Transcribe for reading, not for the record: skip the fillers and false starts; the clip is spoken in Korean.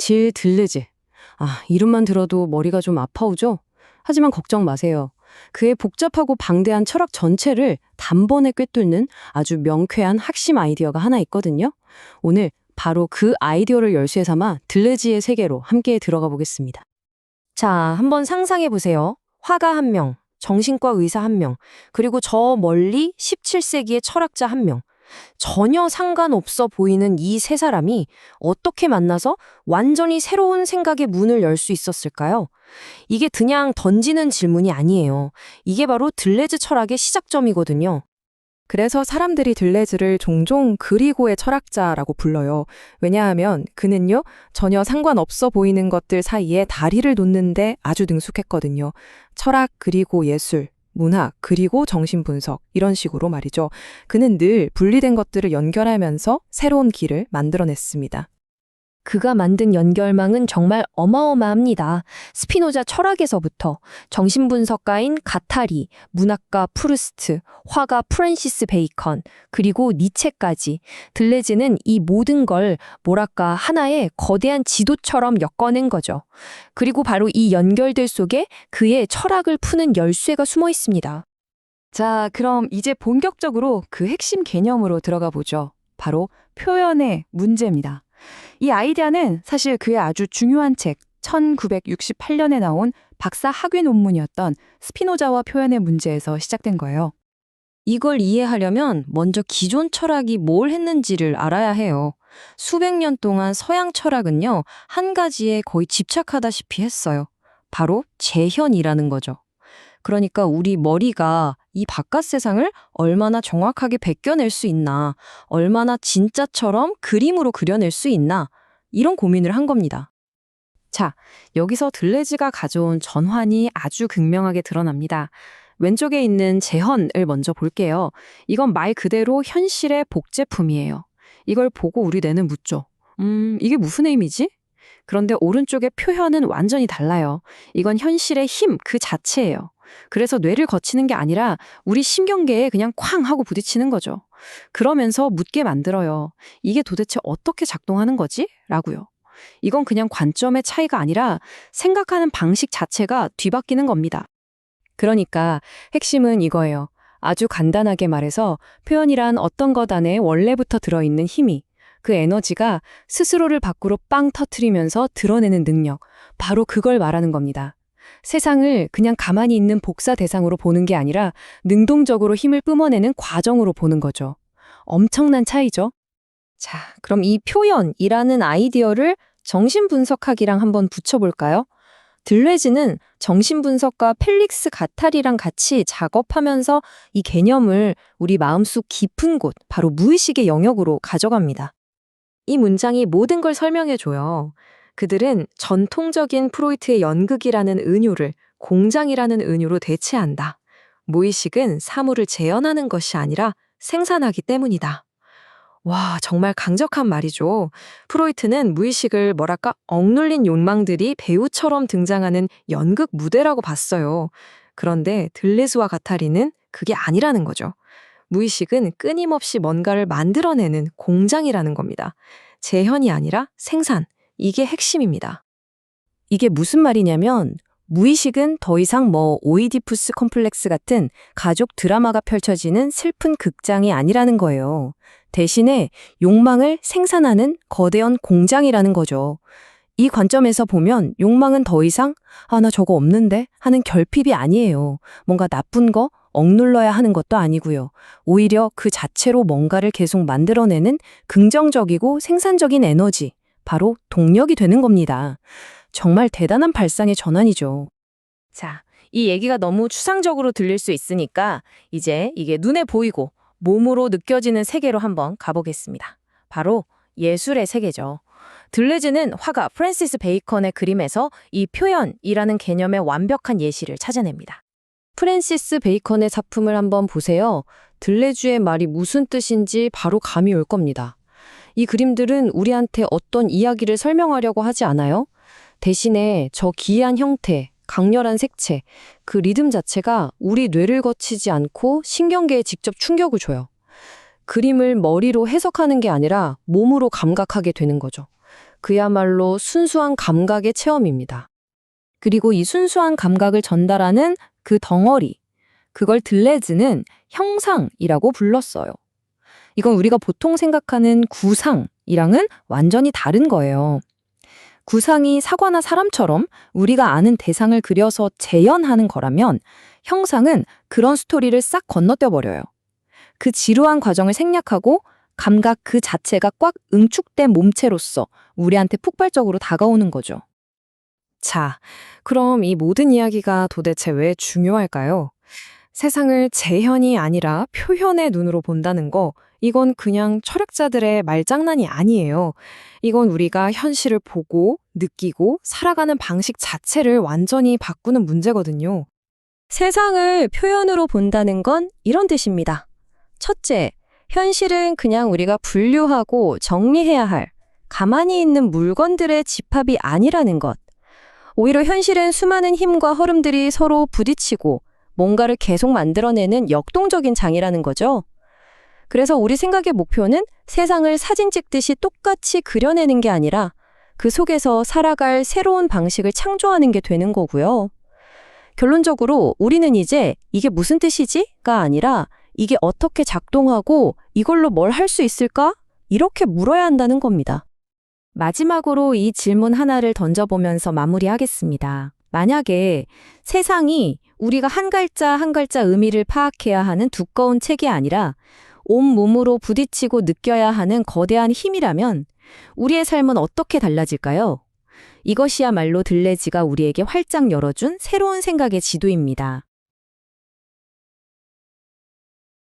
질 들르즈. 이름만 들어도 머리가 좀 아파오죠? 하지만 걱정 마세요. 그의 복잡하고 방대한 철학 전체를 단번에 꿰뚫는 아주 명쾌한 핵심 아이디어가 하나 있거든요. 오늘 바로 그 아이디어를 열쇠 삼아 들레즈의 세계로 함께 들어가 보겠습니다. 자, 한번 상상해 보세요. 화가 한 명, 정신과 의사 한 명, 그리고 저 멀리 17세기의 철학자 한 명. 전혀 상관없어 보이는 이 세 사람이 어떻게 만나서 완전히 새로운 생각의 문을 열 수 있었을까요? 이게 그냥 던지는 질문이 아니에요. 이게 바로 들레즈 철학의 시작점이거든요. 그래서 사람들이 들레즈를 종종 그리고의 철학자라고 불러요. 왜냐하면 그는요, 전혀 상관없어 보이는 것들 사이에 다리를 놓는데 아주 능숙했거든요. 철학 그리고 예술, 문학 그리고 정신분석 이런 식으로 말이죠. 그는 늘 분리된 것들을 연결하면서 새로운 길을 만들어냈습니다. 그가 만든 연결망은 정말 어마어마합니다. 스피노자 철학에서부터 정신분석가인 가타리, 문학가 프루스트, 화가 프랜시스 베이컨, 그리고 니체까지 들레즈는 이 모든 걸 뭐랄까 하나의 거대한 지도처럼 엮어낸 거죠. 그리고 바로 이 연결들 속에 그의 철학을 푸는 열쇠가 숨어 있습니다. 자, 그럼 이제 본격적으로 그 핵심 개념으로 들어가 보죠. 바로 표현의 문제입니다. 이 아이디어는 사실 그의 아주 중요한 책 1968년에 나온 박사 학위 논문이었던 스피노자와 표현의 문제에서 시작된 거예요. 이걸 이해하려면 먼저 기존 철학이 뭘 했는지를 알아야 해요. 수백 년 동안 서양 철학은요, 한 가지에 거의 집착하다시피 했어요. 바로 재현이라는 거죠. 그러니까 우리 머리가 이 바깥 세상을 얼마나 정확하게 베껴낼 수 있나, 얼마나 진짜처럼 그림으로 그려낼 수 있나, 이런 고민을 한 겁니다. 자, 여기서 들레즈가 가져온 전환이 아주 극명하게 드러납니다. 왼쪽에 있는 재현을 먼저 볼게요. 이건 말 그대로 현실의 복제품이에요. 이걸 보고 우리 뇌는 묻죠. 이게 무슨 의미지? 그런데 오른쪽의 표현은 완전히 달라요. 이건 현실의 힘 그 자체예요. 그래서 뇌를 거치는 게 아니라 우리 신경계에 그냥 쾅 하고 부딪히는 거죠. 그러면서 묻게 만들어요. 이게 도대체 어떻게 작동하는 거지? 라고요. 이건 그냥 관점의 차이가 아니라 생각하는 방식 자체가 뒤바뀌는 겁니다. 그러니까 핵심은 이거예요. 아주 간단하게 말해서 표현이란 어떤 것 안에 원래부터 들어있는 힘이, 그 에너지가 스스로를 밖으로 빵 터트리면서 드러내는 능력, 바로 그걸 말하는 겁니다. 세상을 그냥 가만히 있는 복사 대상으로 보는 게 아니라 능동적으로 힘을 뿜어내는 과정으로 보는 거죠. 엄청난 차이죠? 자, 그럼 이 표현이라는 아이디어를 정신분석학이랑 한번 붙여볼까요? 들레즈는 정신분석가 펠릭스 가탈이랑 같이 작업하면서 이 개념을 우리 마음속 깊은 곳, 바로 무의식의 영역으로 가져갑니다. 이 문장이 모든 걸 설명해줘요. 그들은 전통적인 프로이트의 연극이라는 은유를 공장이라는 은유로 대체한다. 무의식은 사물을 재현하는 것이 아니라 생산하기 때문이다. 와, 정말 강력한 말이죠. 프로이트는 무의식을 뭐랄까 억눌린 욕망들이 배우처럼 등장하는 연극 무대라고 봤어요. 그런데 들레즈와 가타리는 그게 아니라는 거죠. 무의식은 끊임없이 뭔가를 만들어내는 공장이라는 겁니다. 재현이 아니라 생산. 이게 핵심입니다. 이게 무슨 말이냐면 무의식은 더 이상 오이디푸스 컴플렉스 같은 가족 드라마가 펼쳐지는 슬픈 극장이 아니라는 거예요. 대신에 욕망을 생산하는 거대한 공장이라는 거죠. 이 관점에서 보면 욕망은 더 이상 나 저거 없는데 하는 결핍이 아니에요. 뭔가 나쁜 거 억눌러야 하는 것도 아니고요. 오히려 그 자체로 뭔가를 계속 만들어내는 긍정적이고 생산적인 에너지, 바로 동력이 되는 겁니다. 정말 대단한 발상의 전환이죠. 자, 이 얘기가 너무 추상적으로 들릴 수 있으니까 이제 이게 눈에 보이고 몸으로 느껴지는 세계로 한번 가보겠습니다. 바로 예술의 세계죠. 들레즈는 화가 프랜시스 베이컨의 그림에서 이 표현이라는 개념의 완벽한 예시를 찾아냅니다. 프랜시스 베이컨의 작품을 한번 보세요. 들레즈의 말이 무슨 뜻인지 바로 감이 올 겁니다. 이 그림들은 우리한테 어떤 이야기를 설명하려고 하지 않아요? 대신에 저 기이한 형태, 강렬한 색채, 그 리듬 자체가 우리 뇌를 거치지 않고 신경계에 직접 충격을 줘요. 그림을 머리로 해석하는 게 아니라 몸으로 감각하게 되는 거죠. 그야말로 순수한 감각의 체험입니다. 그리고 이 순수한 감각을 전달하는 그 덩어리, 그걸 들레즈는 형상이라고 불렀어요. 이건 우리가 보통 생각하는 구상이랑은 완전히 다른 거예요. 구상이 사과나 사람처럼 우리가 아는 대상을 그려서 재현하는 거라면 형상은 그런 스토리를 싹 건너뛰어 버려요. 그 지루한 과정을 생략하고 감각 그 자체가 꽉 응축된 몸체로서 우리한테 폭발적으로 다가오는 거죠. 자, 그럼 이 모든 이야기가 도대체 왜 중요할까요? 세상을 재현이 아니라 표현의 눈으로 본다는 거, 이건 그냥 철학자들의 말장난이 아니에요. 이건 우리가 현실을 보고, 느끼고, 살아가는 방식 자체를 완전히 바꾸는 문제거든요. 세상을 표현으로 본다는 건 이런 뜻입니다. 첫째, 현실은 그냥 우리가 분류하고 정리해야 할 가만히 있는 물건들의 집합이 아니라는 것. 오히려 현실은 수많은 힘과 흐름들이 서로 부딪히고 뭔가를 계속 만들어내는 역동적인 장이라는 거죠. 그래서 우리 생각의 목표는 세상을 사진 찍듯이 똑같이 그려내는 게 아니라 그 속에서 살아갈 새로운 방식을 창조하는 게 되는 거고요. 결론적으로 우리는 이제 이게 무슨 뜻이지?가 아니라 이게 어떻게 작동하고 이걸로 뭘 할 수 있을까? 이렇게 물어야 한다는 겁니다. 마지막으로 이 질문 하나를 던져보면서 마무리하겠습니다. 만약에 세상이 우리가 한 글자 한 글자 의미를 파악해야 하는 두꺼운 책이 아니라 온몸으로 부딪히고 느껴야 하는 거대한 힘이라면 우리의 삶은 어떻게 달라질까요? 이것이야말로 들레즈가 우리에게 활짝 열어준 새로운 생각의 지도입니다.